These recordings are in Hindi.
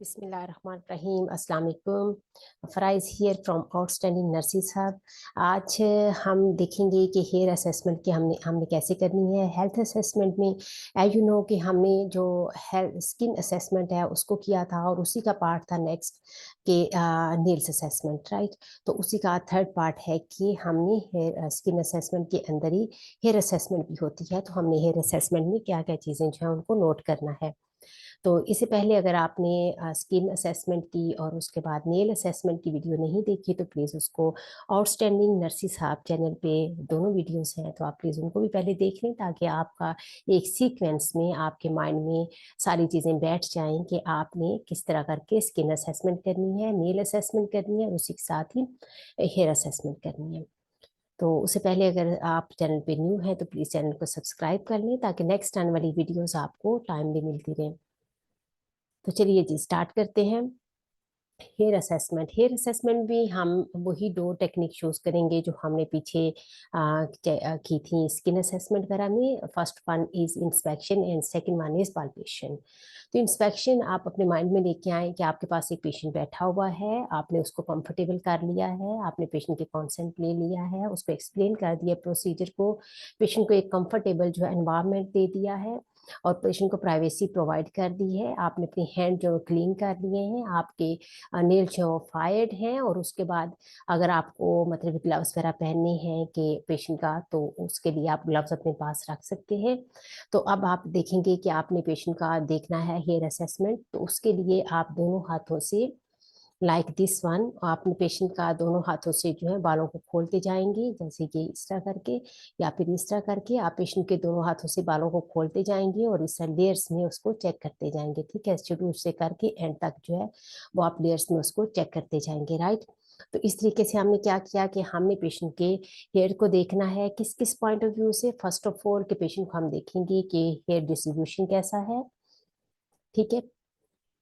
बिस्मिल्लाहिर्रहमानिर्रहीम अस्सलाम वालेकुम। Faraiz here from outstanding nurses hub. आज हम देखेंगे कि हेयर असेसमेंट की हमने हमने कैसे करनी है। हेल्थ असेसमेंट में एज यू नो कि हमने जो हेल्थ स्किन असेसमेंट है उसको किया था और उसी का पार्ट था नेक्स्ट के नेल्स असेसमेंट, राइट। तो उसी का थर्ड पार्ट है कि हमने हेयर स्किन असेसमेंट के अंदर ही हेयर असेसमेंट भी होती है। तो हमने हेयर असेसमेंट में क्या क्या चीज़ें जो है उनको नोट करना है। तो इससे पहले अगर आपने स्किन असेसमेंट की और उसके बाद नेल असेसमेंट की वीडियो नहीं देखी तो प्लीज़ उसको आउटस्टैंडिंग नर्सिस हब चैनल पे दोनों वीडियोस हैं, तो आप प्लीज़ उनको भी पहले देख लें ताकि आपका एक सीक्वेंस में आपके माइंड में सारी चीज़ें बैठ जाएं कि आपने किस तरह करके स्किन असेसमेंट करनी है, नेल असेसमेंट करनी है और उसी के साथ ही हेयर असेसमेंट करनी है। तो उससे पहले अगर आप चैनल पे न्यू हैं तो प्लीज़ चैनल को सब्सक्राइब कर लें ताकि नेक्स्ट आने वाली वीडियोस आपको टाइम भी मिलती रहे। तो चलिए जी स्टार्ट करते हैं। हेयर असेसमेंट भी हम वही दो टेक्निक चूज करेंगे जो हमने पीछे की थी स्किन असेसमेंट वगैरह में। First one is inspection and second one is palpation. तो इंस्पेक्शन आप अपने माइंड में लेके आए कि आपके पास एक पेशेंट बैठा हुआ है, आपने उसको कंफर्टेबल कर लिया है, आपने पेशेंट के कॉन्सेंट ले लिया है, उसको एक्सप्लेन कर दिया प्रोसीजर को, पेशेंट को एक कंफर्टेबल जो एनवायरनमेंट दे दिया है और पेशेंट को प्राइवेसी प्रोवाइड कर दी है। आपने अपने हैंड जो क्लीन कर लिए हैं, आपके नेल जो फायर्ड हैं, और उसके बाद अगर आपको मतलब ग्लव्स वगैरह पहनने हैं कि पेशेंट का, तो उसके लिए आप ग्लव्स अपने पास रख सकते हैं। तो अब आप देखेंगे कि आपने पेशेंट का देखना है हेयर असेसमेंट, तो उसके लिए आप दोनों हाथों से लाइक दिस वन आपने पेशेंट का दोनों हाथों से जो है बालों को खोलते जाएंगे, जैसे कि इस तरह करके या फिर इस तरह करके आप पेशेंट के दोनों हाथों से बालों को खोलते जाएंगे और इस लेयर्स में उसको चेक करते जाएंगे। ठीक है, शुरू से करके एंड तक जो है वो आप लेयर्स में उसको चेक करते जाएंगे, राइट। तो इस तरीके से हमने क्या किया कि हमने पेशेंट के हेयर को देखना है किस किस पॉइंट ऑफ व्यू से। फर्स्ट ऑफ ऑल के पेशेंट को हम देखेंगे कि हेयर डिस्ट्रीब्यूशन कैसा है। ठीक है,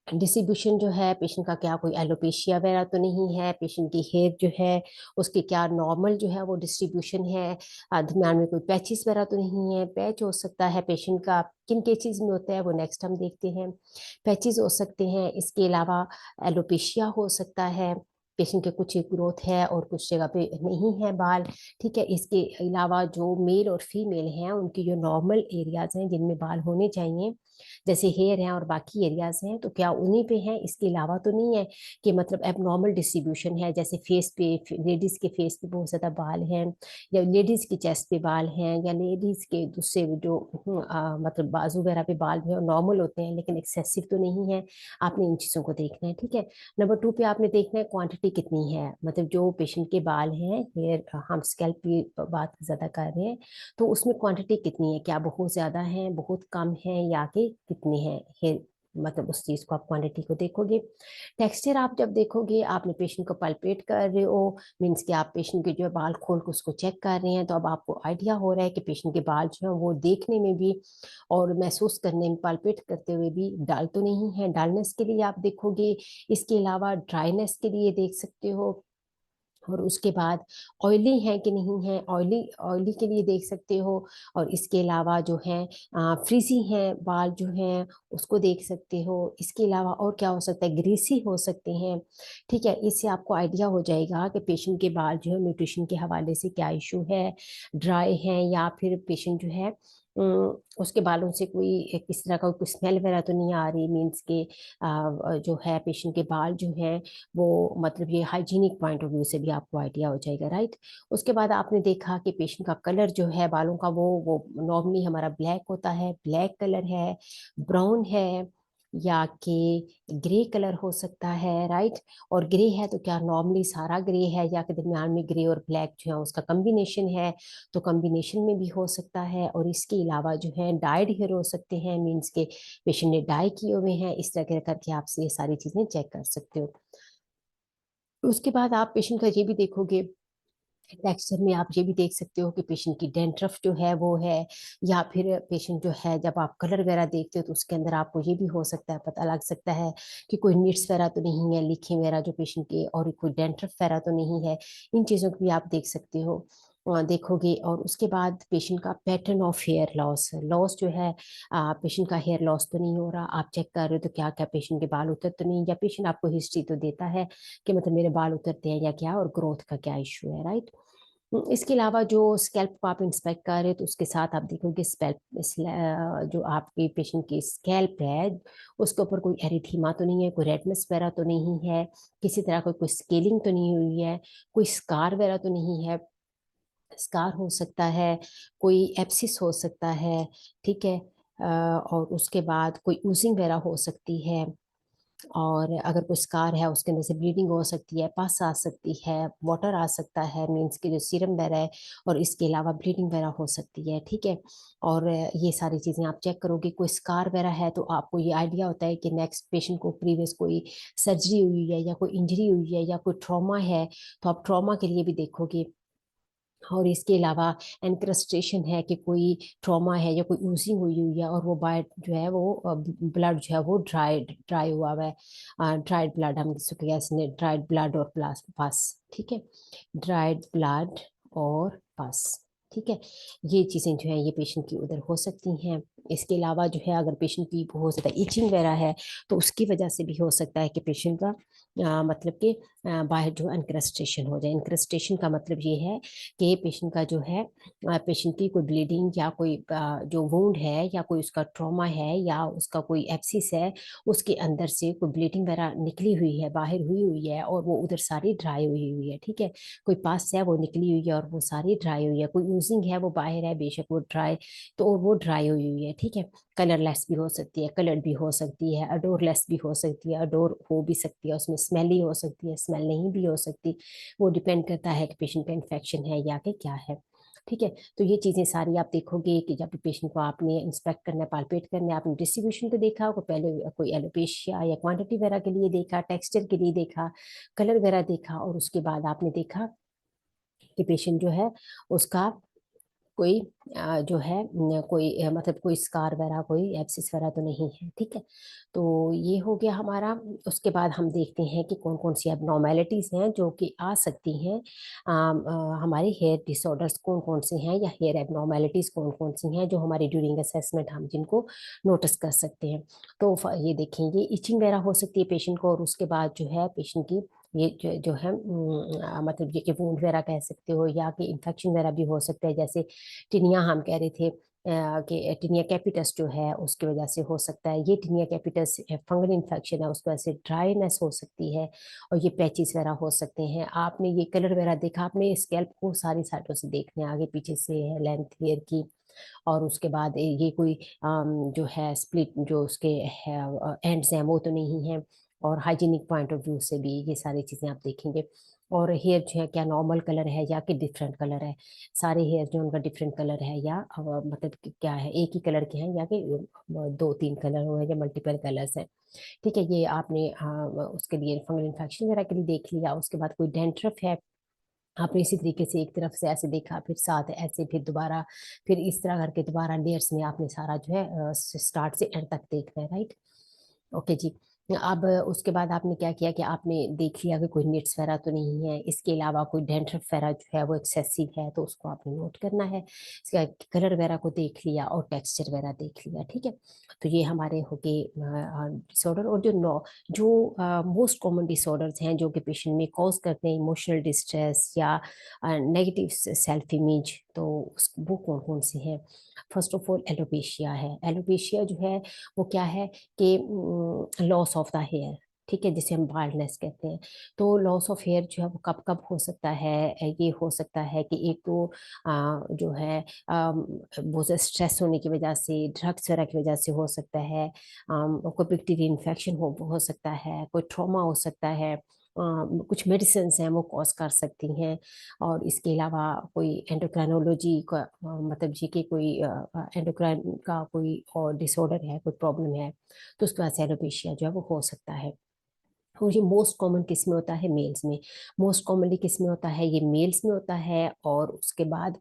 डिस्ट्रीब्यूशन जो है पेशेंट का, क्या कोई एलोपेशिया वगैरह तो नहीं है, पेशेंट की हेयर जो है उसके क्या नॉर्मल जो है वो डिस्ट्रीब्यूशन है, दरम्यान में कोई पैचेस वगैरह तो नहीं है। पैच हो सकता है पेशेंट का, किन केसेस में होता है वो नेक्स्ट हम देखते हैं। पैचेस हो सकते हैं, इसके अलावा एलोपेशिया हो सकता है, पेशेंट के कुछ ग्रोथ है और कुछ जगह पे नहीं है बाल। ठीक है, इसके अलावा जो मेल और फीमेल हैं उनकी जो नॉर्मल एरियाज हैं जिनमें बाल होने चाहिए, जैसे हेयर हैं और बाकी एरियाज हैं, तो क्या उन्हीं पे हैं, इसके अलावा तो नहीं है कि मतलब एबनॉर्मल डिस्ट्रीब्यूशन है, जैसे फेस पे लेडीज के फेस पे बहुत ज्यादा बाल हैं, या लेडीज की चेस्ट पे बाल हैं, या लेडीज के दूसरे जो मतलब बाजू वगैरह पे बाल जो है नॉर्मल होते हैं लेकिन एक्सेसिव तो नहीं है। आपने इन चीजों को देखना है। ठीक है, नंबर टू पे आपने देखना है क्वांटिटी कितनी है, मतलब जो पेशेंट के बाल हैं हेयर, हम स्कैल्प की बात ज्यादा कर रहे हैं, तो उसमें क्वांटिटी कितनी है, क्या बहुत ज्यादा है, बहुत कम है, या कि कितनी है हेयर, मतलब उस चीज को आप क्वांटिटी को देखोगे। टेक्सचर आप जब देखोगे, आपने पेशेंट को पल्पेट कर रहे हो, मीन्स कि आप पेशेंट के जो है बाल खोल के उसको चेक कर रहे हैं, तो अब आपको आइडिया हो रहा है कि पेशेंट के बाल जो है वो देखने में भी और महसूस करने में, पल्पेट करते हुए भी डल तो नहीं है। डलनेस के लिए आप देखोगे, इसके अलावा ड्राइनेस के लिए देख सकते हो, और उसके बाद ऑयली है कि नहीं है, ऑयली ऑयली के लिए देख सकते हो, और इसके अलावा जो है फ्रीजी हैं बाल जो हैं उसको देख सकते हो। इसके अलावा और क्या हो सकता है, ग्रीसी हो सकते हैं। ठीक है, इससे आपको आइडिया हो जाएगा कि पेशेंट के बाल जो है न्यूट्रिशन के हवाले से क्या इशू है, ड्राई है या फिर पेशेंट जो है उसके बालों से कोई किस तरह का कोई स्मेल वगैरह तो नहीं आ रही, मीन्स के जो है पेशेंट के बाल जो हैं वो मतलब ये हाइजीनिक पॉइंट ऑफ व्यू से भी आपको आइडिया हो जाएगा, राइट। उसके बाद आपने देखा कि पेशेंट का कलर जो है बालों का, वो नॉर्मली हमारा ब्लैक होता है, ब्लैक कलर है, ब्राउन है, या कि ग्रे कलर हो सकता है, राइट। और ग्रे है तो क्या नॉर्मली सारा ग्रे है, या कि दरमियान में ग्रे और ब्लैक जो है उसका कम्बिनेशन है, तो कम्बिनेशन में भी हो सकता है। और इसके अलावा जो है डाइड हेयर हो सकते हैं, मीन्स के पेशेंट ने डाई किए हुए हैं, इस तरह करके आप ये सारी चीजें चेक कर सकते हो। उसके बाद आप पेशेंट का ये भी देखोगे, टेक्सचर में आप ये भी देख सकते हो कि पेशेंट की डेंड्रफ जो है वो है, या फिर पेशेंट जो है जब आप कलर वगैरह देखते हो तो उसके अंदर आपको ये भी हो सकता है, पता लग सकता है कि कोई निट्स वगैरह तो नहीं है, लिखे वगैरह जो पेशेंट के, और कोई डेंड्रफ वगैरह तो नहीं है। इन चीज़ों को भी आप देख सकते हो। देखोगे। और उसके बाद पेशेंट का pattern of hair loss, loss जो है, पेशेंट का हेयर लॉस तो नहीं हो रहा, आप चेक कर रहे हो तो क्या क्या पेशेंट के बाल उतर तो नहीं, या पेशेंट आपको हिस्ट्री तो देता है कि मतलब मेरे बाल उतरते हैं या क्या, और ग्रोथ का क्या इशू है, राइट। इसके अलावा जो स्कैल्प को आप इंस्पेक्ट कर रहे हो तो उसके साथ आप देखोगे स्कैल्प, जो आपके पेशेंट की स्कैल्प है उसके ऊपर कोई एरिथीमा तो नहीं है, कोई रेडनेस वगैरह तो नहीं है, किसी तरह कोई स्केलिंग तो नहीं हुई है, कोई स्कार वगैरह तो नहीं है। स्कार हो सकता है, कोई एप्सिस हो सकता है, ठीक है। और उसके बाद कोई ऊजिंग वगैरह हो सकती है, और अगर कोई स्कार है उसके अंदर से ब्लीडिंग हो सकती है, पस आ सकती है, वाटर आ सकता है, मीन्स की जो सीरम वगैरह है, और इसके अलावा ब्लीडिंग वगैरह हो सकती है, ठीक है। और ये सारी चीजें आप चेक करोगे। कोई स्कार वगैरह है तो आपको ये आइडिया होता है कि नेक्स्ट पेशेंट को प्रीवियस कोई सर्जरी हुई है या कोई इंजरी हुई है या कोई ट्रॉमा है, तो आप ट्रॉमा के लिए भी देखोगे। और इसके अलावा एनक्रस्टेशन है कि कोई ट्रॉमा है या कोई ऊजिंग हुई हुई है, और वो बाय जो है वो ब्लड जो है वो ड्राई हुआ हुआ है, ड्राइड ब्लड हम जिसको कहते हैं, ड्राइड ब्लड और प्लस पस, ठीक है, ड्राइड ब्लड और पस, ठीक है। ये चीजें जो है ये पेशेंट की उधर हो सकती हैं। इसके अलावा जो है अगर पेशेंट की हो सकता है इचिंग वगैरह है, तो उसकी वजह से भी हो सकता है कि पेशेंट का मतलब कि बाहर जो इंक्रस्टेशन हो जाए। इंक्रस्टेशन का मतलब ये है कि पेशेंट का जो है, पेशेंट की कोई ब्लीडिंग या कोई जो वुंड है या कोई उसका ट्रॉमा है या उसका कोई एप्सिस है, उसके अंदर से कोई ब्लीडिंग वगैरह निकली हुई है, बाहर हुई हुई है, और वो उधर सारी ड्राई हुई हुई है, ठीक है। कोई पास है वो निकली हुई है और वो सारी ड्राई हुई है, कोई यूजिंग है वो बाहर है बेशक वो ड्राई, तो वो ड्राई हुई हुई है, ठीक है। कलरलेस भी हो सकती है, कलर भी हो सकती है, अडोरलेस भी हो सकती है, अडोर हो भी सकती है, उसमें स्मेली हो सकती है, स्मेल नहीं भी हो सकती। वो डिपेंड करता है कि पेशेंट का इन्फेक्शन है या कि क्या है, ठीक है। तो ये चीजें सारी आप देखोगे कि जब पेशेंट को आपने इंस्पेक्ट करना है, पालपेट करना है, आपने डिस्ट्रीब्यूशन को देखा होगा पहले, कोई एलोपेशिया या क्वांटिटी वगैरह के लिए देखा, टेक्सचर के लिए देखा, कलर वगैरह देखा, और उसके बाद आपने देखा कि पेशेंट जो है उसका कोई जो है कोई मतलब कोई स्कार वगैरह कोई एब्सिस वगैरह तो नहीं है, ठीक है। तो ये हो गया हमारा। उसके बाद हम देखते हैं कि कौन कौन सी एबनॉर्मेलिटीज हैं जो कि आ सकती हैं, हमारे हेयर डिसऑर्डर्स कौन कौन से हैं या हेयर एबनॉर्मेलिटीज कौन कौन सी हैं जो हमारी ड्यूरिंग असेसमेंट हम जिनको नोटिस कर सकते हैं। तो ये देखेंगे इचिंग वगैरह हो सकती है पेशेंट को, और उसके बाद जो है पेशेंट की ये जो है मतलब ये कि वुंड वगैरह कह सकते हो, या कि इन्फेक्शन वगैरह भी हो सकता है, जैसे टिनिया हम कह रहे थे कि टिनिया कैपिटस जो है उसकी वजह से हो सकता है। ये टिनिया कैपिटस फंगल इन्फेक्शन है, उसकी वजह से ड्राईनेस हो सकती है, और ये पैचेस वगैरह हो सकते हैं। आपने ये कलर वगैरह देखा, आपने स्कैल्प को सारी साइडों से देखना है, आगे पीछे से है लेंथ हेयर की। और उसके बाद ये कोई जो है स्प्लिट जो उसके एंड्स हैं वो तो नहीं है। और हाइजीनिक पॉइंट ऑफ व्यू से भी ये सारी चीजें आप देखेंगे। और हेयर जो है क्या नॉर्मल कलर है या कि डिफरेंट कलर है, सारे हेयर जो उनका डिफरेंट कलर है या मतलब कि क्या है, एक ही कलर के हैं या कि दो तीन कलर हुए हैं या मल्टीपल कलर्स हैं, ठीक है। ये आपने उसके लिए फंगल इन्फेक्शन वगैरह के लिए देख लिया। उसके बाद कोई डेंड्रफ है, आपने इसी तरीके से एक तरफ से ऐसे देखा, फिर साथ ऐसे, फिर दोबारा, फिर इस तरह करके दोबारा लेयर्स में आपने सारा जो है स्टार्ट से एंड तक देखना है, राइट। ओके जी। अब उसके बाद आपने क्या किया कि आपने देख लिया कि कोई निट्स वगैरह तो नहीं है, इसके अलावा कोई डेंड्रफ वगैरह जो है वो एक्सेसिव है तो उसको आपने नोट करना है। इसका कलर वगैरह को देख लिया और टेक्सचर वगैरह देख लिया, ठीक है। तो ये हमारे हो गए डिसऑर्डर। और जो मोस्ट कॉमन डिसऑर्डर्स हैं जो कि पेशेंट में कॉज करते हैं इमोशनल डिस्ट्रेस या नेगेटिव सेल्फ इमेज, तो वो कौन कौन से हैं। फर्स्ट ऑफ ऑल एलोपेशिया है। एलोपेशिया जो है वो क्या है कि लॉस ऑफ द हेयर, ठीक है, जिसे हम बाल्डनेस कहते हैं। तो लॉस ऑफ हेयर जो है वो कब कब हो सकता है, ये हो सकता है कि एक तो जो है बहुत ज़्यादा स्ट्रेस होने की वजह से, ड्रग्स वगैरह की वजह से हो सकता है, कोई बैक्टीरियल इन्फेक्शन हो सकता है, कोई ट्रॉमा हो सकता है, कुछ मेडिसिन हैं वो कॉज कर सकती हैं। और इसके अलावा कोई एंडोक्राइनोलॉजी का मतलब जी कि कोई एंडोक्राइन का कोई और डिसऑर्डर है, कोई प्रॉब्लम है, तो उसके बाद से एलोपेशिया जो है वो हो सकता है। और ये मोस्ट कॉमन किस में होता है, मेल्स में। मोस्ट कॉमनली किस में होता है, ये मेल्स में होता है, और उसके बाद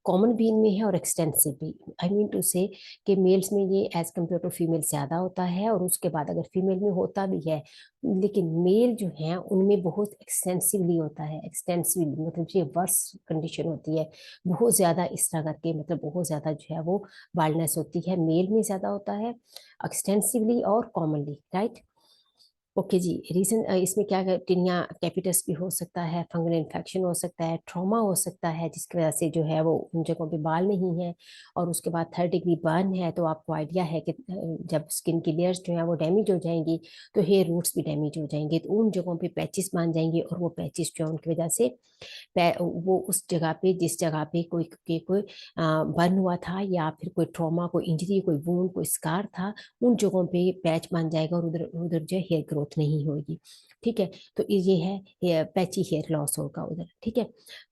कॉमन भी इनमें है और एक्सटेंसिव भी। आई मीन टू से कि मेल्स में ये एज कम्पेयर टू फीमेल ज्यादा होता है, और उसके बाद अगर फीमेल में होता भी है, लेकिन मेल जो है उनमें बहुत एक्सटेंसिवली होता है। एक्सटेंसिवली मतलब ये वर्स कंडीशन होती है, बहुत ज्यादा इस तरह करके, मतलब बहुत ज्यादा जो है वो बाल्डनेस होती है, मेल में ज्यादा होता है एक्सटेंसिवली और कॉमनली, राइट। ओके जी, रीजन इसमें क्या है, टिनिया कैपिटस भी हो सकता है, फंगल इन्फेक्शन हो सकता है, ट्रॉमा हो सकता है जिसकी वजह से जो है वो उन जगहों पे बाल नहीं है, और उसके बाद 3rd डिग्री बर्न है, तो आपको आइडिया है कि जब स्किन की लेयर्स जो है वो डैमेज हो जाएंगी तो हेयर रूट्स भी डैमेज हो जाएंगे, तो उन जगहों पे पैचेस बन जाएंगे, और वो पैचेस जो है उनकी वजह से वो उस जगह पे, जिस जगह पे कोई बर्न हुआ था, या फिर कोई ट्रॉमा, कोई इंजरी, कोई वुंड, कोई स्कार था, उन जगहों पे पैच बन जाएगा, और उधर उधर जो हेयर ग्रोथ नहीं होगी। ठीक है, तो ये है पैची हेयर लॉस होगा उधर। ठीक है,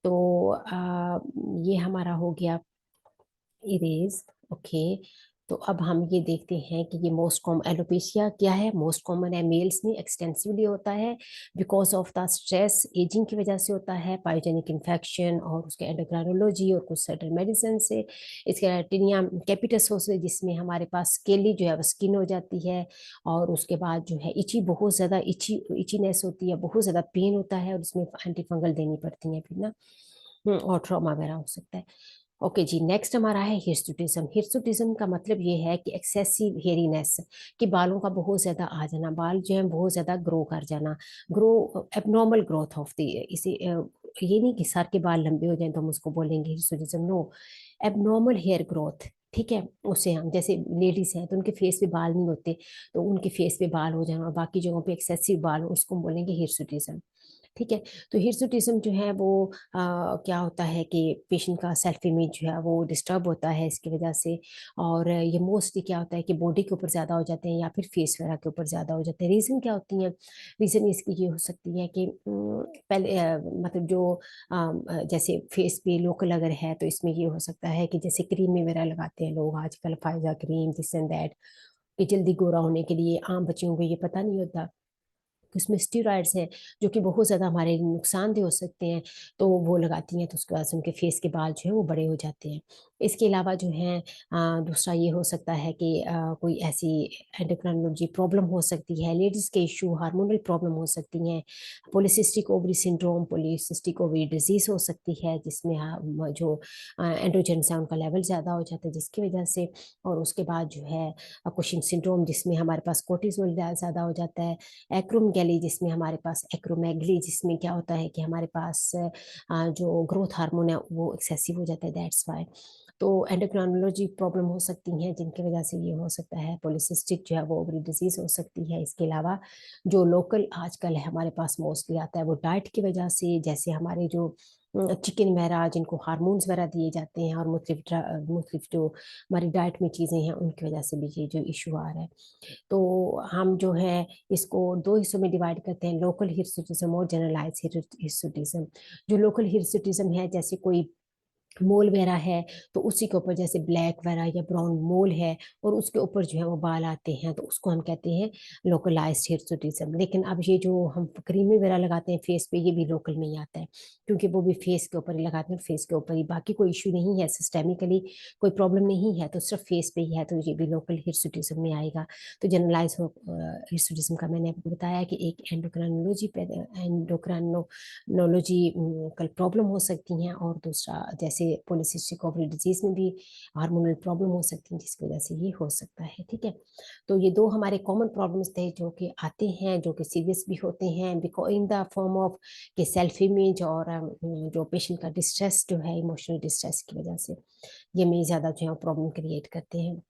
तो ये हमारा हो गया इरेज। ओके, तो अब हम ये देखते हैं कि ये मोस्ट कॉमन एलोपेशिया क्या है, मोस्ट कॉमन है मेल्स में, एक्सटेंसिवली होता है because of the stress, ageing की वजह से होता है, पायोजेनिक इन्फेक्शन और उसके एंडोक्राइनोलॉजी और कुछ सर्टन मेडिसिन से। इसके टिनिया कैपिटस हो से, जिसमें हमारे पास स्केली जो है वो स्किन हो जाती है, और उसके बाद जो है इची, बहुत ज्यादा इचीनेस होती है, बहुत ज्यादा पेन होता है, और इसमें एंटी फंगल देनी पड़ती है फिर ना। और ट्रॉमा वगैरह हो सकता है। ओके जी, नेक्स्ट हमारा है हिर्सुटिज्म। हिर्सुटिज्म का मतलब ये है कि एक्सेसिव हेयरिनेस, कि बालों का बहुत ज्यादा आ जाना, बाल जो है बहुत ज्यादा ग्रो कर जाना, grow abnormal growth of the, इसे ये नहीं कि सर के बाल लंबे हो जाएं तो हम उसको बोलेंगे hirsutism, no, abnormal hair growth. ठीक है, उसे हम, जैसे लेडीज हैं तो उनके फेस पे बाल नहीं होते, तो उनके फेस पे बाल हो जाना और बाकी जगहों पे एक्सेसिव बाल हो, उसको हम बोलेंगे हिर्सुटिज्म। ठीक है, तो हिर्सुटिज्म जो है वो क्या होता है कि पेशेंट का सेल्फ इमेज जो है वो डिस्टर्ब होता है इसकी वजह से, और ये मोस्टली क्या होता है कि बॉडी के ऊपर ज्यादा हो जाते हैं, या फिर फेस वगैरह के ऊपर ज्यादा हो जाते हैं। रीजन क्या होती है, रीजन इसकी ये हो सकती है कि पहले मतलब जो जैसे फेस पे लोकल अगर है, तो इसमें ये हो सकता है कि जैसे क्रीम वगैरह लगाते हैं लोग आजकल, Faiza cream, this and that, कि जल्दी गोरा होने के लिए। आम बच्चियों को ये पता नहीं होता, उसमें स्टीरॉइड्स हैं जो कि बहुत ज्यादा हमारे लिए नुकसानदेह हो सकते हैं, तो वो लगाती हैं, तो उसके बाद से उनके फेस के बाल जो है वो बड़े हो जाते हैं। इसके अलावा जो है दूसरा ये हो सकता है कि कोई ऐसी एंडोक्राइनोलॉजी प्रॉब्लम हो सकती है, लेडीज के इशू, हार्मोनल प्रॉब्लम हो सकती हैं, polycystic ovary syndrome, polycystic ovary disease हो सकती है, जिसमें जो एंड्रोजन्स है उनका लेवल ज्यादा हो जाता है जिसकी वजह से, और उसके बाद जो है कुशिंग सिंड्रोम, जिसमें हमारे पास कोर्टिसोल ज्यादा हो जाता है, एक्रोमेगैली, जिसमें हमारे पास एक्रोमेगली, जिसमें क्या होता है कि हमारे पास जो ग्रोथ हार्मोन है वो एक्सेसिव हो जाता है, दैट्स वाई। तो एंडोक्राइनोलॉजी प्रॉब्लम हो सकती हैं जिनकी वजह से ये हो सकता है, पॉलिसिस्टिक जो है वो ओवरी डिजीज हो सकती है। इसके अलावा जो लोकल आजकल है हमारे पास मोस्टली आता है वो डाइट की वजह से, जैसे हमारे जो चिकन वगैरह जिनको हार्मोन्स वगैरह दिए जाते हैं, और मुख्तलिफ जो हमारी डाइट में चीजें हैं उनकी वजह से भी ये जो इशू आ रहा है। तो हम जो है इसको दो हिस्सों में डिवाइड करते हैं, लोकल हिर्सुटिज्म और जनरलाइज हिर्सुटिज्म। जो लोकल हिर्सुटिज्म है, जैसे कोई मोल वगैरह है, तो उसी के ऊपर जैसे ब्लैक वगैरह या ब्राउन मोल है, और उसके ऊपर जो है वो बाल आते हैं, तो उसको हम कहते हैं लोकलाइज्ड हिर्सुटिज्म। लेकिन अब ये जो हम क्रीम वगैरह लगाते हैं फेस पे, ये भी लोकल में ही आता है, क्योंकि वो भी फेस के ऊपर ही लगाते हैं, फेस के ऊपर ही, बाकी कोई इशू नहीं है, सिस्टेमिकली कोई प्रॉब्लम नहीं है, तो सिर्फ फेस पे ही है, तो ये भी लोकल हिर्सुटिज्म में आएगा। तो जनरलाइज हिर्सुटिज्म का मैंने आपको बताया कि एक एंडोक्राइनोलॉजी कल प्रॉब्लम हो सकती हैं, और दूसरा जैसे पॉलिसिस्टिक ओवरी डिजीज में भी हार्मोनल प्रॉब्लम हो सकती है जिसकी वजह से ये हो सकता है। ठीक है, तो ये दो हमारे कॉमन प्रॉब्लम्स थे जो कि आते हैं, जो कि सीरियस भी होते हैं, because in the form of के सेल्फ इमेज, और जो पेशेंट का डिस्ट्रेस जो है, इमोशनल डिस्ट्रेस की वजह से ये में ज्यादा जो है प्रॉब्लम क्रिएट करते हैं।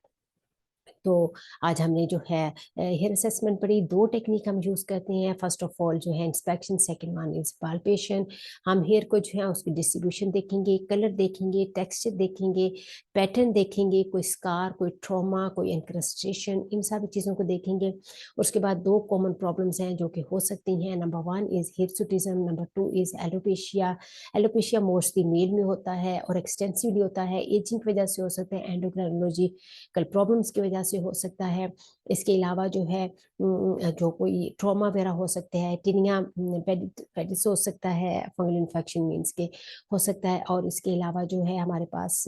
तो आज हमने जो है हेयर असेसमेंट पढ़ी, दो टेक्निक हम यूज करते हैं। फर्स्ट ऑफ ऑल जो है inspection, second one is palpation. हम हेयर को जो है उसकी डिस्ट्रीब्यूशन देखेंगे, कलर देखेंगे, टेक्सचर देखेंगे, पैटर्न देखेंगे, कोई स्कार, कोई ट्रॉमा, कोई इंक्रस्टेशन, इन सारी चीजों को देखेंगे। उसके बाद दो कॉमन प्रॉब्लम्स हैं जो कि हो सकती हैं, number one is hirsutism, number two is alopecia. Alopecia mostly male में होता है और एक्सटेंसिवली होता है, एजिंग की वजह से हो सकते हैं, एंडोक्राइनोलॉजिकल प्रॉब्लम्स की वजह से हो सकता है। इसके अलावा जो है जो कोई ट्रॉमा वगैरह हो सकते हैं, टिनिया पेडिस हो सकता है, फंगल इन्फेक्शन मीन्स के हो सकता है। और इसके अलावा जो है हमारे पास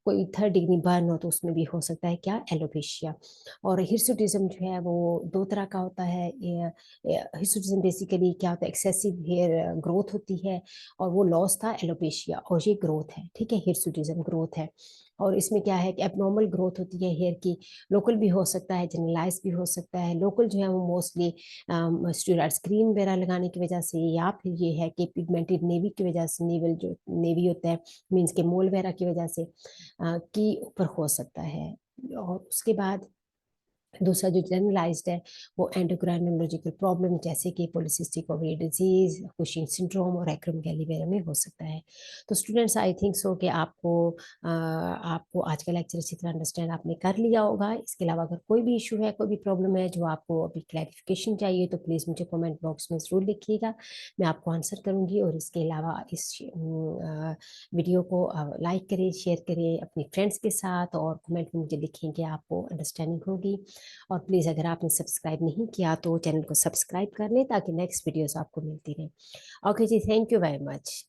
कोई 3rd डिग्री बर्न हो तो उसमें भी हो सकता है क्या, एलोपेशिया। और हिर्सुटिज्म जो है वो 2 तरह का होता है। हिर्सुटिज्म बेसिकली क्या होता है, एक्सेसिव हेयर ग्रोथ होती है, और वो लॉस था एलोपेशिया, और ये ग्रोथ है, ठीक है, हिर्सुटिज्म ग्रोथ है। और इसमें क्या है कि एबनॉर्मल ग्रोथ होती है हेयर की। लोकल भी हो सकता है, जनरलाइज भी हो सकता है। लोकल जो है वो मोस्टली स्टेरॉइड क्रीम वगैरह लगाने की वजह से, या फिर ये है कि पिगमेंटेड नेवी की वजह से, नेवल जो नेवी होता है मीन्स के मोल वगैरह की वजह से की ऊपर हो सकता है। और उसके बाद दूसरा जो जनरलाइज्ड है वो एंडोक्राइनोलॉजिकल प्रॉब्लम जैसे कि polycystic ovary disease, Cushing syndrome और एक्रोमेगाली वगैरह में हो सकता है। तो स्टूडेंट्स, आई थिंक सो कि आपको आज का लेक्चर अच्छी तरह अंडरस्टैंड आपने कर लिया होगा। इसके अलावा अगर कोई भी इशू है, कोई भी प्रॉब्लम है जो आपको अभी क्लैरिफिकेशन चाहिए, तो प्लीज़ मुझे कमेंट बॉक्स में ज़रूर लिखिएगा, मैं आपको आंसर करूंगी। और इसके अलावा इस वीडियो को लाइक करें, शेयर करें अपने फ्रेंड्स के साथ, और कमेंट में मुझे लिखें कि आपको अंडरस्टैंडिंग होगी। और प्लीज़ अगर आपने सब्सक्राइब नहीं किया तो चैनल को सब्सक्राइब कर लें ताकि नेक्स्ट वीडियोस आपको मिलती रहे। ओके जी, थैंक यू वेरी मच।